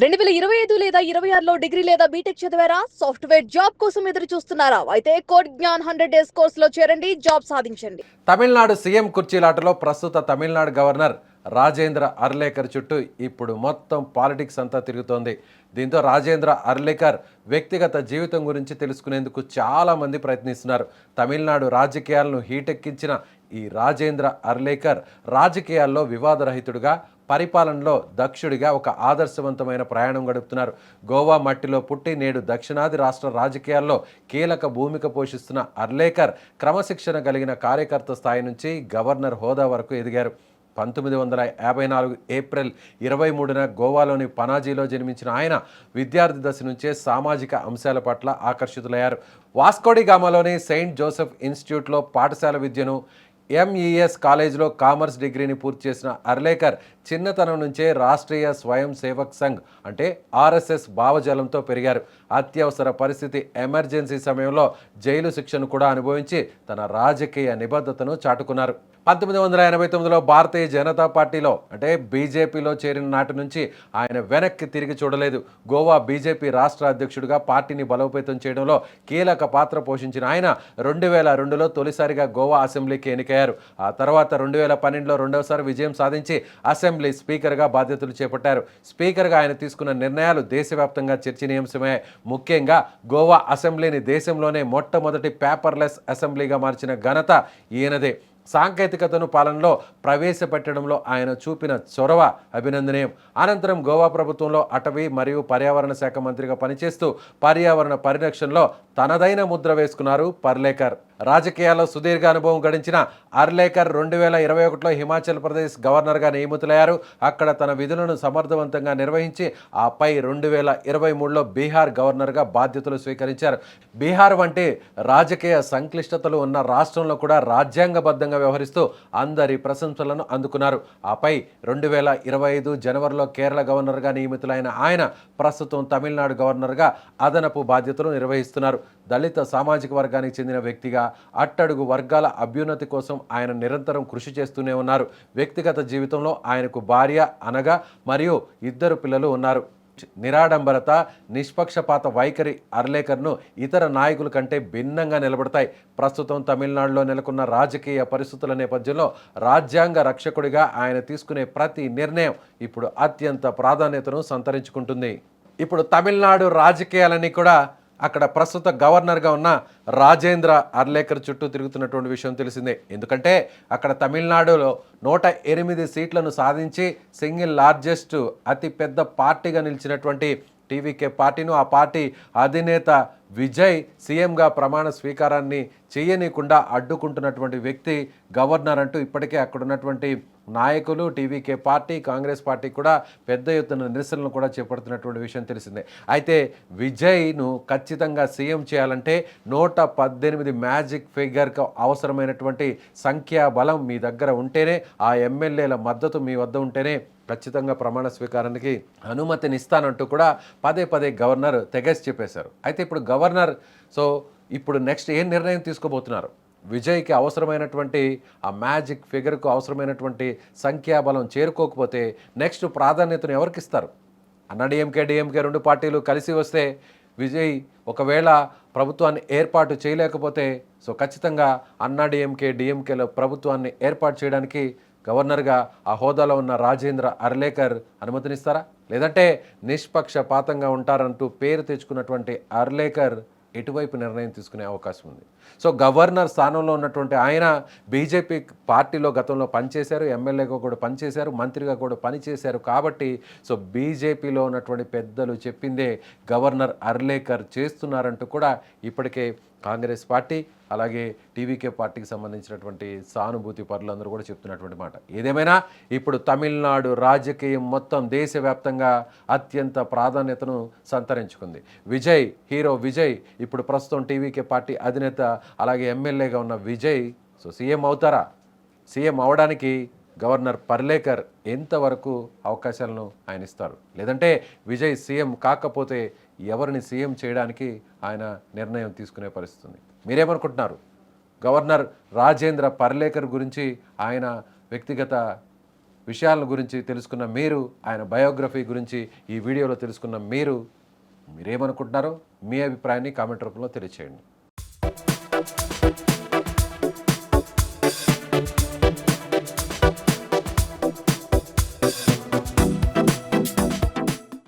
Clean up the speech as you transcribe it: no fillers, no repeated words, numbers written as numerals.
2025 లేదా 26లో డిగ్రీ లేదా బీటెక్ చదివారా? సాఫ్ట్‌వేర్ జాబ్ కోసం ఎదురు చూస్తున్నారా? అయితే కోడ్ జ్ఞాన్ 100 డేస్ కోర్సులో చేరండి. జాబ్ సాధించండి. తమిళనాడు సీఎం కుర్చీలాటలో ప్రస్తుత తమిళనాడు గవర్నర్ రాజేంద్ర అర్లేకర్ చుట్టూ ఇప్పుడు మొత్తం పాలిటిక్స్ అంతా తిరుగుతోంది. దీంతో రాజేంద్ర అర్లేకర్ వ్యక్తిగత జీవితం గురించి తెలుసుకునేందుకు చాలామంది ప్రయత్నిస్తున్నారు. తమిళనాడు రాజకీయాలను హీటెక్కించిన ఈ రాజేంద్ర అర్లేకర్ రాజకీయాల్లో వివాదరహితుడుగా, పరిపాలనలో దక్షుడిగా ఒక ఆదర్శవంతమైన ప్రయాణం గడుపుతున్నారు. గోవా మట్టిలో పుట్టి నేడు దక్షిణాది రాష్ట్ర రాజకీయాల్లో కీలక భూమిక పోషిస్తున్న అర్లేకర్ క్రమశిక్షణ కలిగిన కార్యకర్త స్థాయి నుంచి గవర్నర్ హోదా వరకు ఎదిగారు. 1954 ఏప్రిల్ 23న గోవాలోని పనాజీలో జన్మించిన ఆయన విద్యార్థి దశ నుంచే సామాజిక అంశాల పట్ల ఆకర్షితులయ్యారు. వాస్కోడిగామాలోని సెయింట్ జోసెఫ్ ఇన్స్టిట్యూట్లో పాఠశాల విద్యను, ఎంఈఎస్ కాలేజీలో కామర్స్ డిగ్రీని పూర్తి చేసిన అర్లేకర్ చిన్నతనం నుంచే రాష్ట్రీయ స్వయం సేవక్ సంఘ్ అంటే ఆర్ఎస్ఎస్ భావజాలంతో పెరిగారు. అత్యవసర పరిస్థితి ఎమర్జెన్సీ సమయంలో జైలు శిక్షను కూడా అనుభవించి తన రాజకీయ నిబద్ధతను చాటుకున్నారు. 1989లో భారతీయ జనతా పార్టీలో అంటే బీజేపీలో చేరిన నాటి నుంచి ఆయన వెనక్కి తిరిగి చూడలేదు. గోవా బీజేపీ రాష్ట్ర అధ్యక్షుడిగా పార్టీని బలోపేతం చేయడంలో కీలక పాత్ర పోషించిన ఆయన 2002లో తొలిసారిగా గోవా అసెంబ్లీకి ఎన్నికయ్యారు. ఆ తర్వాత 2012లో రెండవసారి విజయం సాధించి అసెంబ్లీ స్పీకర్గా బాధ్యతలు చేపట్టారు. స్పీకర్గా ఆయన తీసుకున్న నిర్ణయాలు దేశవ్యాప్తంగా చర్చనీయాంశమయ్యాయి. ముఖ్యంగా గోవా అసెంబ్లీని దేశంలోనే మొట్టమొదటి పేపర్లెస్ అసెంబ్లీగా మార్చిన ఘనత ఈయనదే. సాంకేతికతను పాలనలో ప్రవేశపెట్టడంలో ఆయన చూపిన చొరవ అభినందనీయం. అనంతరం గోవా ప్రభుత్వంలో అటవీ మరియు పర్యావరణ శాఖ మంత్రిగా పనిచేస్తూ పర్యావరణ పరిరక్షణలో తనదైన ముద్ర వేసుకున్నారు పర్లేకర్. రాజకీయాల్లో సుదీర్ఘ అనుభవం గడించిన అర్లేకర్ 2021లో హిమాచల్ ప్రదేశ్ గవర్నర్గా నియమితులయ్యారు. అక్కడ తన విధులను సమర్థవంతంగా నిర్వహించి ఆపై 2023లో బీహార్ గవర్నర్గా బాధ్యతలు స్వీకరించారు. బీహార్ వంటి రాజకీయ సంక్లిష్టతలు ఉన్న రాష్ట్రంలో కూడా రాజ్యాంగబద్ధంగా వ్యవహరిస్తూ అందరి ప్రశంసలను అందుకున్నారు. ఆపై 2025 జనవరిలో కేరళ గవర్నర్గా నియమితులైన ఆయన ప్రస్తుతం తమిళనాడు గవర్నర్గా అదనపు బాధ్యతలు నిర్వహిస్తున్నారు. దళిత సామాజిక వర్గానికి చెందిన వ్యక్తిగా అట్టడుగు వర్గాల అభ్యున్నతి కోసం ఆయన నిరంతరం కృషి చేస్తూనే ఉన్నారు. వ్యక్తిగత జీవితంలో ఆయనకు భార్య అనగా మరియు 2 పిల్లలు ఉన్నారు. నిరాడంబరత, నిష్పక్షపాత వైఖరి అర్లేకర్ను ఇతర నాయకుల కంటే భిన్నంగా నిలబడతాయి. ప్రస్తుతం తమిళనాడులో నెలకొన్న రాజకీయ పరిస్థితుల నేపథ్యంలో రాజ్యాంగ రక్షకుడిగా ఆయన తీసుకునే ప్రతి నిర్ణయం ఇప్పుడు అత్యంత ప్రాధాన్యతను సంతరించుకుంటుంది. ఇప్పుడు తమిళనాడు రాజకీయాలన్నీ కూడా అక్కడ ప్రస్తుత గవర్నర్గా ఉన్న రాజేంద్ర అర్లేకర్ చుట్టూ తిరుగుతున్నటువంటి విషయం తెలిసిందే. ఎందుకంటే అక్కడ తమిళనాడులో 108 సీట్లను సాధించి సింగిల్ లార్జెస్ట్ అతి పెద్ద పార్టీగా నిలిచినటువంటి టీవీకే పార్టీను ఆ పార్టీ అధినేత విజయ్ సీఎంగా ప్రమాణ స్వీకారాన్ని చేయనీయకుండా అడ్డుకుంటున్నటువంటి వ్యక్తి గవర్నర్ అంటూ ఇప్పటికే అక్కడ ఉన్నటువంటి నాయకులు, టీవీకే పార్టీ, కాంగ్రెస్ పార్టీ కూడా పెద్ద ఎత్తున నిరసనలు కూడా చేపడుతున్నటువంటి విషయం తెలిసిందే. అయితే విజయ్ను ఖచ్చితంగా సీఎం చేయాలంటే 118 మ్యాజిక్ ఫిగర్కు అవసరమైనటువంటి సంఖ్యాబలం మీ దగ్గర ఉంటేనే, ఆ ఎమ్మెల్యేల మద్దతు మీ వద్ద ఉంటేనే ఖచ్చితంగా ప్రమాణ స్వీకారానికి అనుమతినిస్తానంటూ కూడా పదే గవర్నర్ తెగేసి చెప్పేశారు. అయితే ఇప్పుడు గవర్నర్ ఇప్పుడు నెక్స్ట్ ఏం నిర్ణయం తీసుకోబోతున్నారు? విజయ్కి అవసరమైనటువంటి ఆ మ్యాజిక్ ఫిగర్కు అవసరమైనటువంటి సంఖ్యాబలం చేరుకోకపోతే నెక్స్ట్ ప్రాధాన్యతను ఎవరికి ఇస్తారు? డిఎంకే 2 పార్టీలు కలిసి వస్తే విజయ్ ఒకవేళ ప్రభుత్వాన్ని ఏర్పాటు చేయలేకపోతే ఖచ్చితంగా డిఎంకేలో ప్రభుత్వాన్ని ఏర్పాటు చేయడానికి గవర్నర్గా ఆ హోదాలో ఉన్న రాజేంద్ర అర్లేకర్ అనుమతినిస్తారా? లేదంటే నిష్పక్షపాతంగా ఉంటారంటూ పేరు తెచ్చుకున్నటువంటి అర్లేకర్ ఎటువైపు నిర్ణయం తీసుకునే అవకాశం ఉంది? గవర్నర్ స్థానంలో ఉన్నటువంటి ఆయన బీజేపీ పార్టీలో గతంలో పనిచేశారు, ఎమ్మెల్యేగా కూడా పనిచేశారు, మంత్రిగా కూడా పనిచేశారు. కాబట్టి బీజేపీలో ఉన్నటువంటి పెద్దలు చెప్పిందే గవర్నర్ అర్లేకర్ చేస్తున్నారంటూ కూడా ఇప్పటికే కాంగ్రెస్ పార్టీ అలాగే టీవీకే పార్టీకి సంబంధించినటువంటి సానుభూతి పరులందరూ కూడా చెప్తున్నటువంటి మాట. ఏదేమైనా ఇప్పుడు తమిళనాడు రాజకీయం మొత్తం దేశవ్యాప్తంగా అత్యంత ప్రాధాన్యతను సంతరించుకుంది. హీరో విజయ్ ఇప్పుడు ప్రస్తుతం టీవీకే పార్టీ అధినేత అలాగే ఎమ్మెల్యేగా ఉన్న విజయ్ సీఎం అవుతారా? సీఎం అవడానికి గవర్నర్ పర్లేకర్ ఎంతవరకు అవకాశాలను ఆయన ఇస్తారు? లేదంటే విజయ్ సీఎం కాకపోతే ఎవరిని సీఎం చేయడానికి ఆయన నిర్ణయం తీసుకునే పరిస్థితి ఉంది? మీరేమనుకుంటున్నారు? గవర్నర్ రాజేంద్ర పర్లేకర్ గురించి, ఆయన వ్యక్తిగత విషయాల గురించి తెలుసుకున్న మీరు, ఆయన బయోగ్రఫీ గురించి ఈ వీడియోలో తెలుసుకున్న మీరేమనుకుంటున్నారో మీ అభిప్రాయాన్ని కామెంట్ రూపంలో తెలియచేయండి.